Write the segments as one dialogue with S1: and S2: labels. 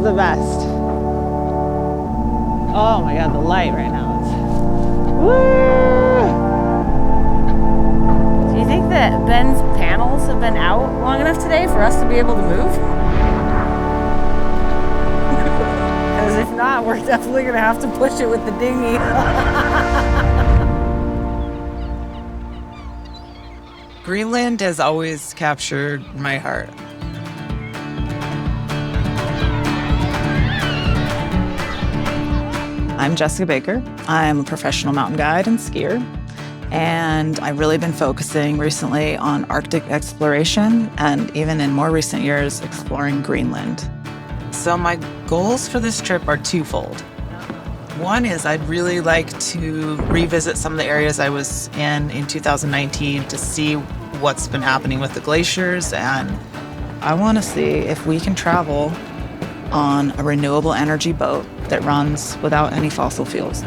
S1: the best. Oh my God, the light right now is, woo!
S2: Do you think that Ben's panels have been out long enough today for us to be able to move? Because if not, we're definitely gonna have to push it with the dinghy.
S3: Greenland has always captured my heart. I'm Jessica Baker. I'm a professional mountain guide and skier, and I've really been focusing recently on Arctic exploration and even in more recent years, exploring Greenland. So my goals for this trip are twofold. One is I'd really like to revisit some of the areas I was in 2019 to see what's been happening with the glaciers, and I want to see if we can travel on a renewable energy boat that runs without any fossil fuels.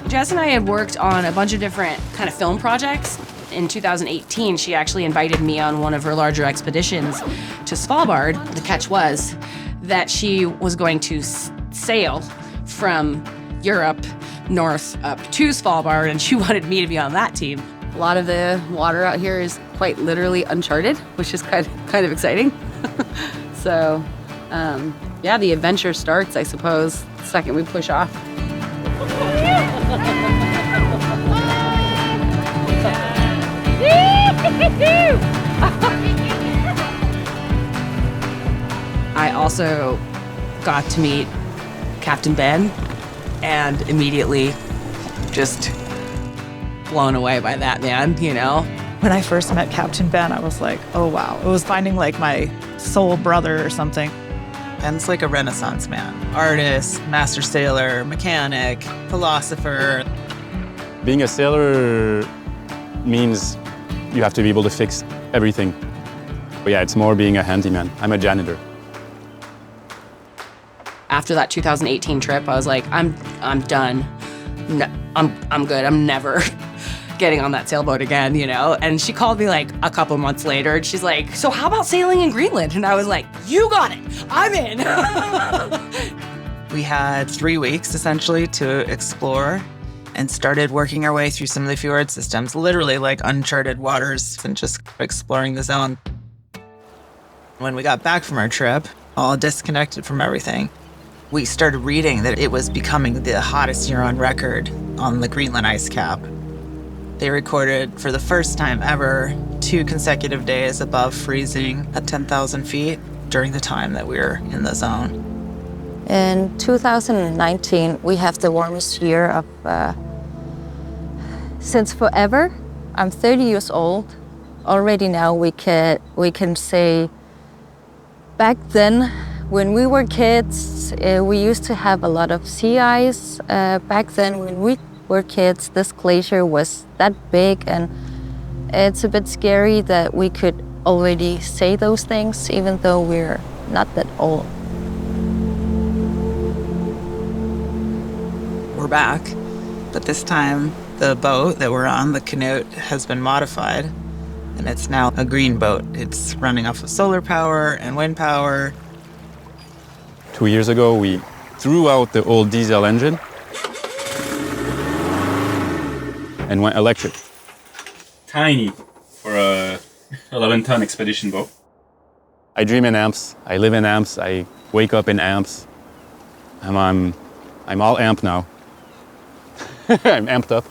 S2: Jess and I had worked on a bunch of different kind of film projects. In 2018, she actually invited me on one of her larger expeditions to Svalbard. The catch was that she was going to sail from Europe north up to Svalbard, and she wanted me to be on that team. A lot of the water out here is quite literally uncharted, which is kind of exciting. So, yeah, the adventure starts, I suppose, the second we push off. I also got to meet Captain Ben and immediately just blown away by that man, you know?
S3: When I first met Captain Ben, I was like, oh wow. It was finding like my soul brother or something. Ben's like a Renaissance man. Artist, master sailor, mechanic, philosopher.
S4: Being a sailor means you have to be able to fix everything. But yeah, it's more being a handyman. I'm a janitor.
S2: After that 2018 trip, I was like, I'm done. No, I'm good. I'm never getting on that sailboat again, you know? And she called me like a couple months later and she's like, so how about sailing in Greenland? And I was like, you got it. I'm in.
S3: We had 3 weeks essentially to explore and started working our way through some of the fjord systems, literally like uncharted waters, and just exploring the zone. When we got back from our trip, all disconnected from everything, we started reading that it was becoming the hottest year on record on the Greenland ice cap. They recorded for the first time ever 2 consecutive days above freezing at 10,000 feet during the time that we were in the zone.
S5: In 2019, we have the warmest year of since forever. I'm 30 years old. Already now we can say back then, when we were kids, we used to have a lot of sea ice. Back then, when we were kids, this glacier was that big, and it's a bit scary that we could already say those things, even though we're not that old.
S3: We're back, but this time the boat that we're on, the canoe, has been modified, and it's now a green boat. It's running off of solar power and wind power.
S4: 2 years ago, we threw out the old diesel engine and went electric.
S6: Tiny for a 11-ton expedition boat.
S4: I dream in amps. I live in amps. I wake up in amps. I'm all amped now. I'm amped up.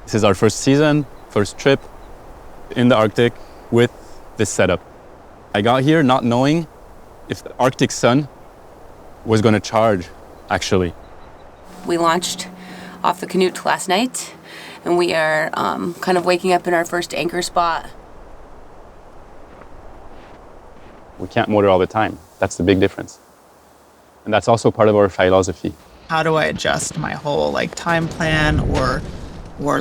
S4: This is our first season, first trip in the Arctic with this setup. I got here not knowing if the Arctic sun was going to charge, actually.
S2: We launched off the canoe last night, and we are kind of waking up in our first anchor spot.
S4: We can't motor all the time. That's the big difference. And that's also part of our philosophy.
S3: How do I adjust my whole like time plan or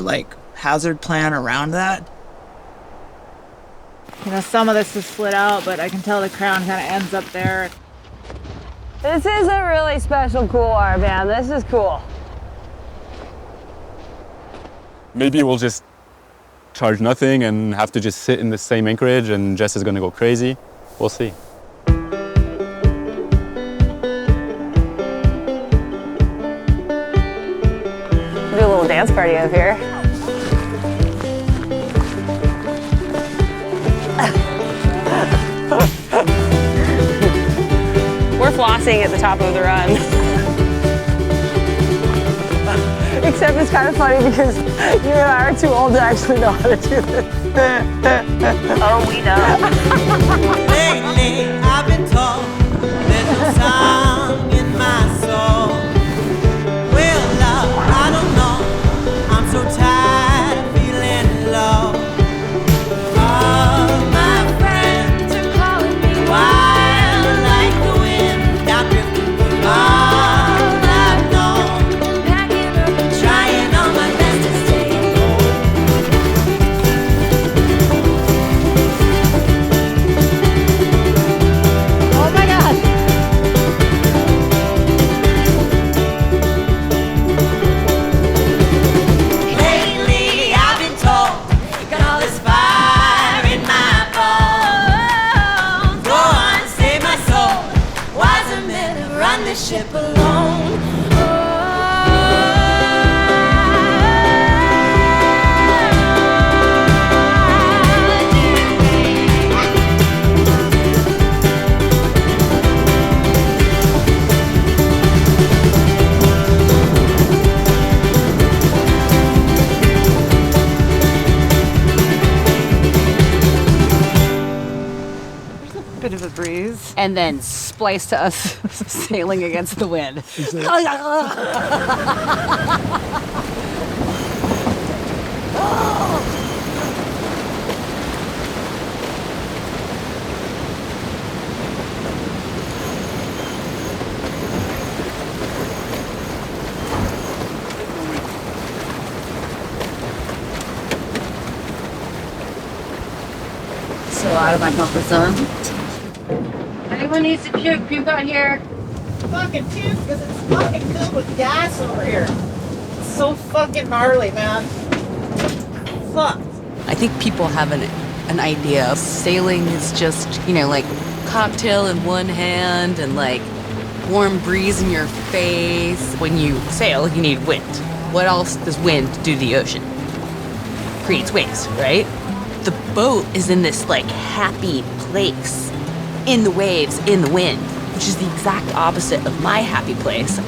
S3: like hazard plan around that?
S1: You know, some of this is split out, but I can tell the crown kind of ends up there.
S7: This is a really special cool R-band. This is cool.
S4: Maybe we'll just charge nothing and have to just sit in the same anchorage and Jess is going to go crazy. We'll see.
S7: Do a little dance party up here. We're flossing at the top of the run. Except it's kind of funny because you and I are too old to actually know how to do this. Oh, we know.
S8: Lately, I've been told there's no song in my soul. Well, love, I don't know. I'm so tired of feeling low. All my friends are calling me wild like the wind. I'm drifting all I've known. Packing up and trying all my best to stay home.
S3: Oh my God.
S8: Lately, I've been told, got all this fire in my bones. Go on, save my soul. Why's a man to run this ship alone?
S3: Bit of a breeze.
S2: And then splice to us sailing against the wind.
S5: So out of my comfort zone. Anyone needs to puke out here?
S1: Fucking puke because it's fucking filled with gas over here. It's so fucking gnarly, man. Fuck.
S2: I think people have an idea of sailing is just, you know, like cocktail in one hand and like warm breeze in your face. When you sail, you need wind. What else does wind do to the ocean? Creates waves, right? The boat is in this like happy place, in the waves, in the wind, which is the exact opposite of my happy place.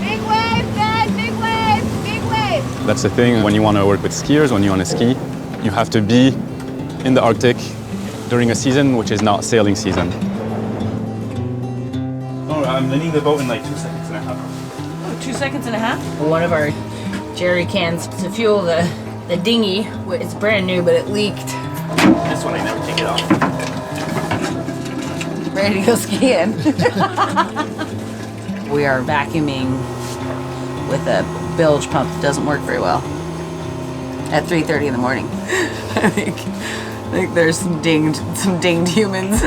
S7: Big wave, guys, big wave, big wave.
S4: That's the thing when you want to work with skiers, when you want to ski, you have to be in the Arctic during a season which is not sailing season.
S6: Oh, I'm landing the boat in like 2 seconds and a half.
S2: Oh, 2 seconds and a half? One of our jerry cans to fuel the dinghy. It's brand new, but it leaked.
S6: This one I never take it off.
S2: Ready to go skiing. We are vacuuming with a bilge pump that doesn't work very well at 3:30 in the morning. I think there's some dinged humans.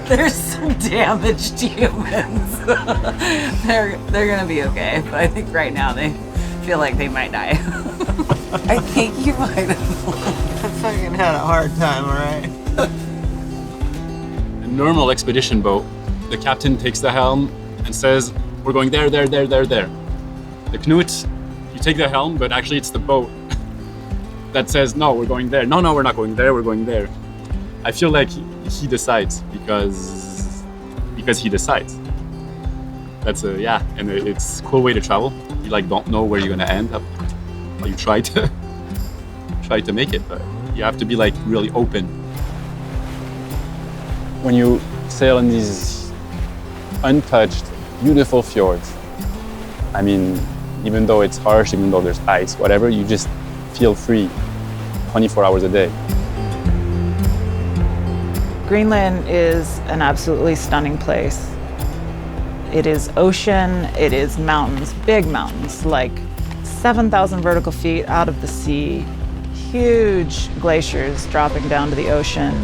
S2: There's some damaged humans. They're gonna be okay, but I think right now they feel like they might die. I think you might have.
S1: I fucking had a hard time, alright?
S4: A normal expedition boat, the captain takes the helm and says, we're going there, there, there, there, there. The Knut, you take the helm, but actually it's the boat that says, no, we're going there. No, we're not going there, we're going there. I feel like he decides because he decides. That's and it's a cool way to travel. You like don't know where you're gonna end up. Well, you try to make it, but you have to be like really open. When you sail in these untouched, beautiful fjords, I mean, even though it's harsh, even though there's ice, whatever, you just feel free 24 hours a day.
S3: Greenland is an absolutely stunning place. It is ocean, it is mountains, big mountains, like 7,000 vertical feet out of the sea, huge glaciers dropping down to the ocean.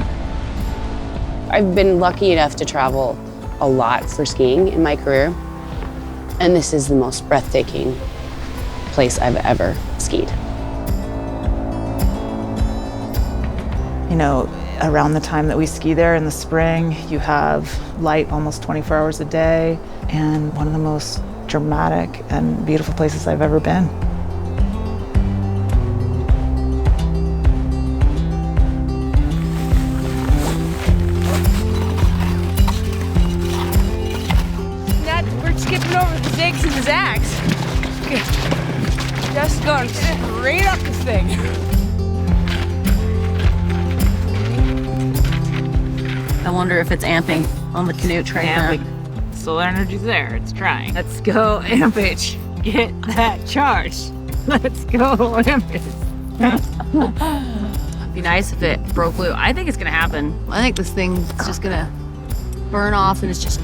S9: I've been lucky enough to travel a lot for skiing in my career, and this is the most breathtaking place I've ever skied.
S3: You know, Around the time that we ski there in the spring, you have light almost 24 hours a day, and one of the most dramatic and beautiful places I've ever been.
S2: We're skipping over the zigs and the zags. Just going straight up this thing. I wonder if it's amping on the canoe right now.
S10: Solar energy's there. It's trying. Let's go, Ampage. Get that charge. Let's go, Ampage.
S2: Be nice if it broke blue. I think it's gonna happen. I think this thing's just gonna burn off and it's just.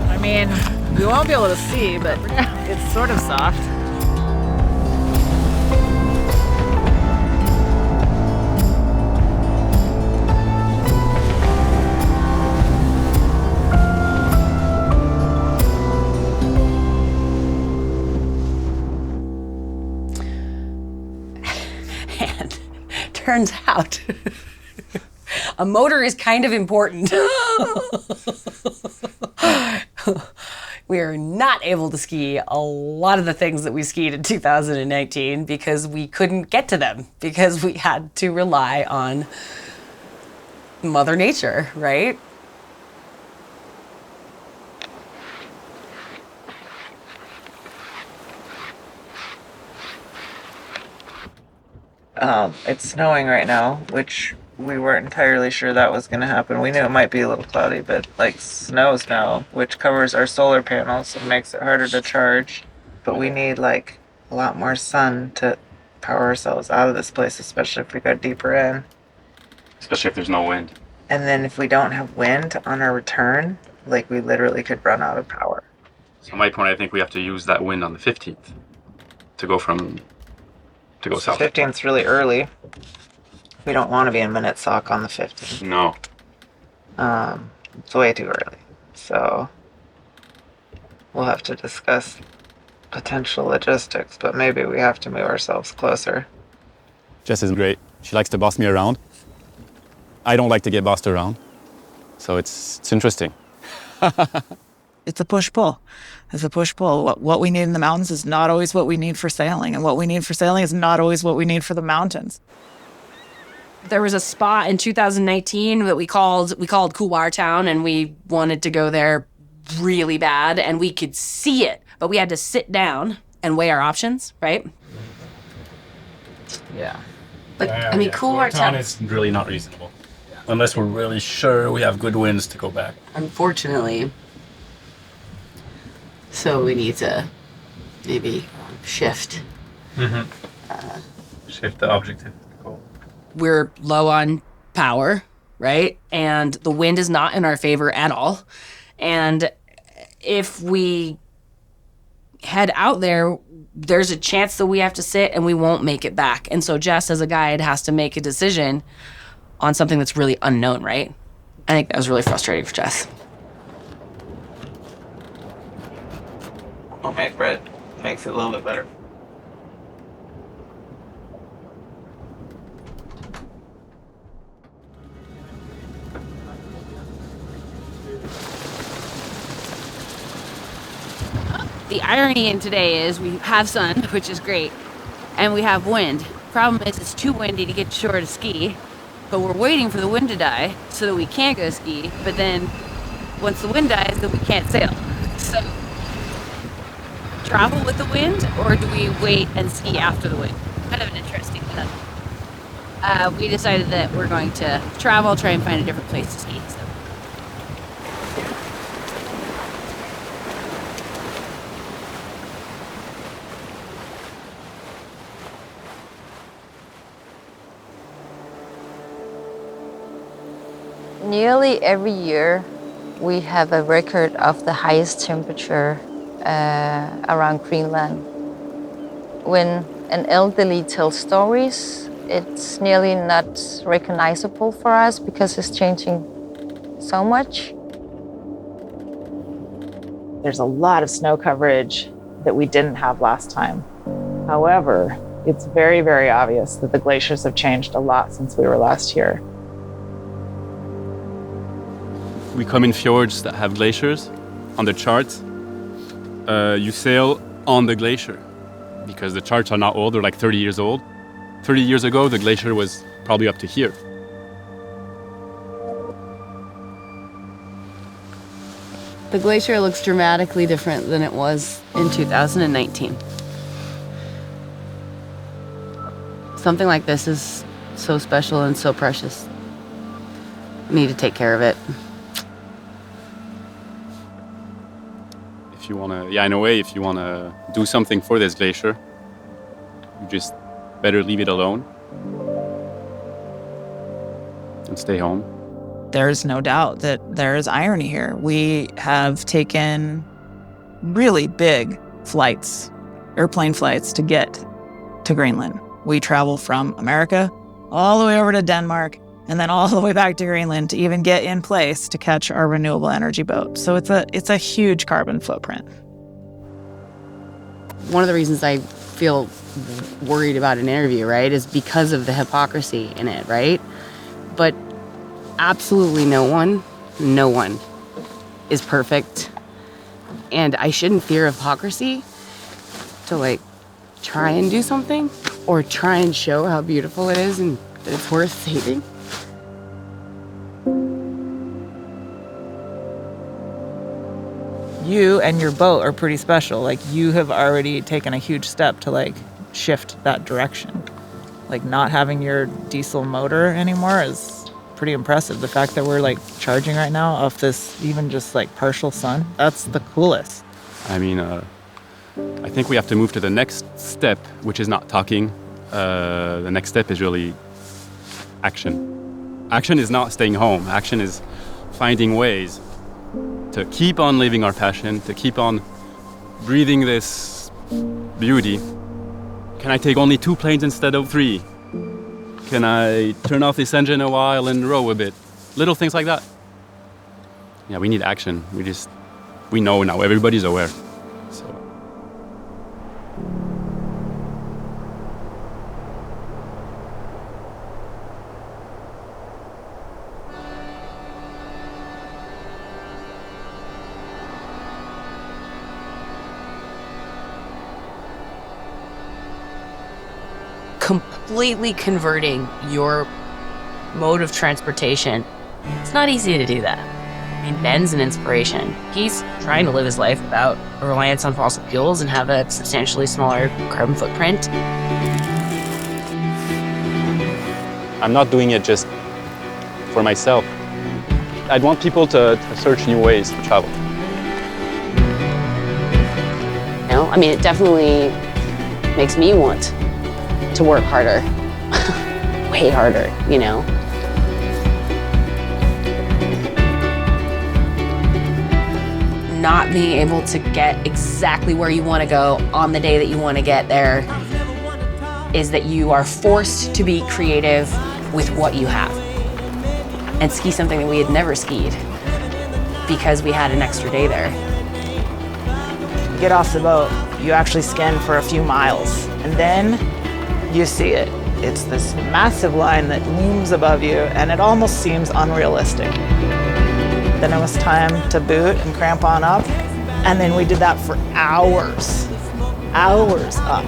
S10: I mean, we won't be able to see, but it's sort of soft.
S2: And turns out a motor is kind of important. We are not able to ski a lot of the things that we skied in 2019 because we couldn't get to them because we had to rely on Mother Nature, right?
S3: It's snowing right now, which we weren't entirely sure that was going to happen. We knew it might be a little cloudy, but like snows now, which covers our solar panels and makes it harder to charge. But we need like a lot more sun to power ourselves out of this place, especially if we go deeper in.
S6: Especially if there's no wind.
S3: And then if we don't have wind on our return, like we literally could run out of power.
S6: So at my point, I think we have to use that wind on the 15th to go south.
S3: 15th's really early. We don't want to be in Minnesock on the 15th.
S6: No.
S3: It's way too early. So we'll have to discuss potential logistics, but maybe we have to move ourselves closer.
S4: Jess is great. She likes to boss me around. I don't like to get bossed around. So it's interesting.
S3: It's a push-pull. It's a push-pull. What we need in the mountains is not always what we need for sailing, and what we need for sailing is not always what we need for the mountains.
S2: There was a spot in 2019 that we called Couloir Town, and we wanted to go there really bad, and we could see it, but we had to sit down and weigh our options, right?
S6: Yeah.
S2: But I mean, Couloir Town
S6: is really not reasonable. Unless we're really sure we have good winds to go back.
S2: Unfortunately. So we need to maybe shift.
S6: Shift the objective. Cool.
S2: We're low on power, right? And the wind is not in our favor at all. And if we head out there, there's a chance that we have to sit and we won't make it back. And so Jess, as a guide, has to make a decision on something that's really unknown, right? I think that was really frustrating for Jess.
S3: Homemade bread makes it a little bit better.
S10: The irony in today is we have sun, which is great, and we have wind. Problem is it's too windy to get shore to ski, but we're waiting for the wind to die so that we can go ski, but then once the wind dies, then we can't sail. So, travel with the wind, or do we wait and ski after the wind? Kind of an interesting one. We decided that we're going to travel, try and find a different place to ski. So.
S5: Nearly every year, we have a record of the highest temperature around Greenland. When an elderly tells stories, it's nearly not recognizable for us because it's changing so much.
S3: There's a lot of snow coverage that we didn't have last time. However, it's very, very obvious that the glaciers have changed a lot since we were last here.
S4: We come in fjords that have glaciers on the charts. You sail on the glacier because the charts are not old, they're like 30 years old. 30 years ago, the glacier was probably up to here.
S2: The glacier looks dramatically different than it was in 2019. Something like this is so special and so precious. We need to take care of it.
S4: If you wanna, in a way, if you wanna do something for this glacier, you just better leave it alone and stay home.
S3: There's no doubt that there is irony here. We have taken really big flights, airplane flights, to get to Greenland. We travel from America all the way over to Denmark and then all the way back to Greenland to even get in place to catch our renewable energy boat. So it's a huge carbon footprint.
S2: One of the reasons I feel worried about an interview, right, is because of the hypocrisy in it, right? But absolutely no one is perfect. And I shouldn't fear hypocrisy to like try and do something or try and show how beautiful it is and that it's worth saving.
S3: You and your boat are pretty special. Like, you have already taken a huge step to like shift that direction. Like, not having your diesel motor anymore is pretty impressive. The fact that we're like charging right now off this even just like partial sun, that's the coolest.
S4: I mean, I think we have to move to the next step, which is not talking. The next step is really action. Action is not staying home. Action is finding ways to keep on living our passion, to keep on breathing this beauty. Can I take only 2 planes instead of 3? Can I turn off this engine a while and row a bit? Little things like that. Yeah, we need action. We know now, everybody's aware. So.
S2: Completely converting your mode of transportation, it's not easy to do that. I mean, Ben's an inspiration. He's trying to live his life without a reliance on fossil fuels and have a substantially smaller carbon footprint.
S4: I'm not doing it just for myself. I'd want people to search new ways to travel.
S9: You know, I mean, it definitely makes me want to work harder, way harder, you know?
S2: Not being able to get exactly where you want to go on the day that you want to get there is that you are forced to be creative with what you have and ski something that we had never skied because we had an extra day there.
S3: You get off the boat, you actually skin for a few miles, and then you see it. It's this massive line that looms above you, and it almost seems unrealistic. Then it was time to boot and cramp on up, and then we did that for hours up.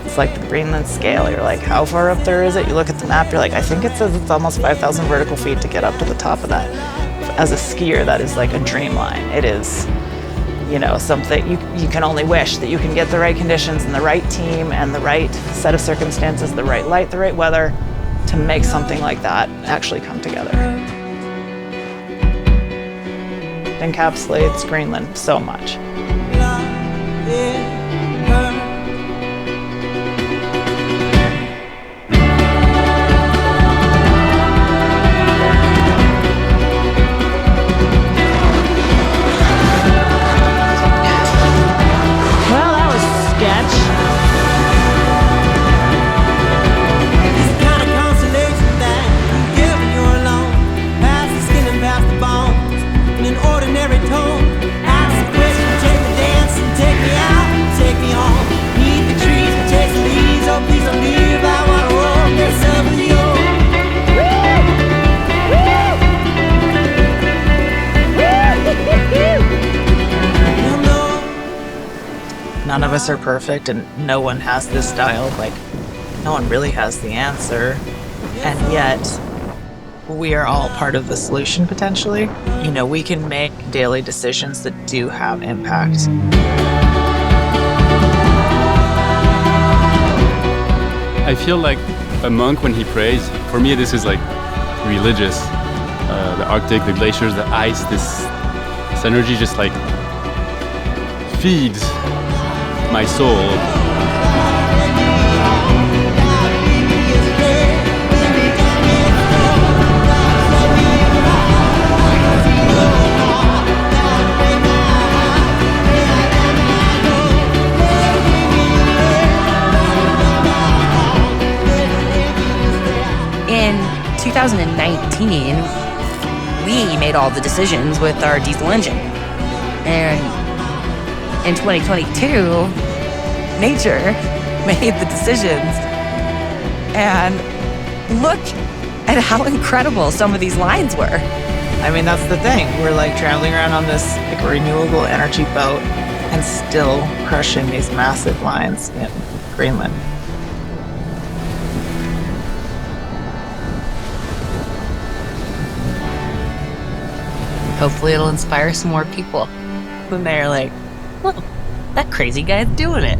S3: It's like the Greenland scale. You're like, how far up there is it? You look at the map, you're like, I think it says it's almost 5,000 vertical feet to get up to the top of that. As a skier, that is like a dream line. It is, you know, something you can only wish that you can get the right conditions and the right team and the right set of circumstances, the right light, the right weather to make something like that actually come together. It encapsulates Greenland so much.
S8: Ordinary tone, ask a question, take me dancing, take me out.
S3: none of us are perfect and no one has this dialed. Like, no one really has the answer. And yet, we are all part of the solution potentially. You know, we can make daily decisions that do have impact.
S4: I feel like a monk when he prays. For me, this is like religious. The Arctic, the glaciers, the ice, this energy just like feeds my soul.
S2: In 2019, we made all the decisions with our diesel engine. And in 2022, nature made the decisions. And look at how incredible some of these lines were.
S3: I mean, that's the thing. We're like traveling around on this like renewable energy boat and still crushing these massive lines in Greenland.
S2: Hopefully it'll inspire some more people when they're like, oh, that crazy guy's doing it.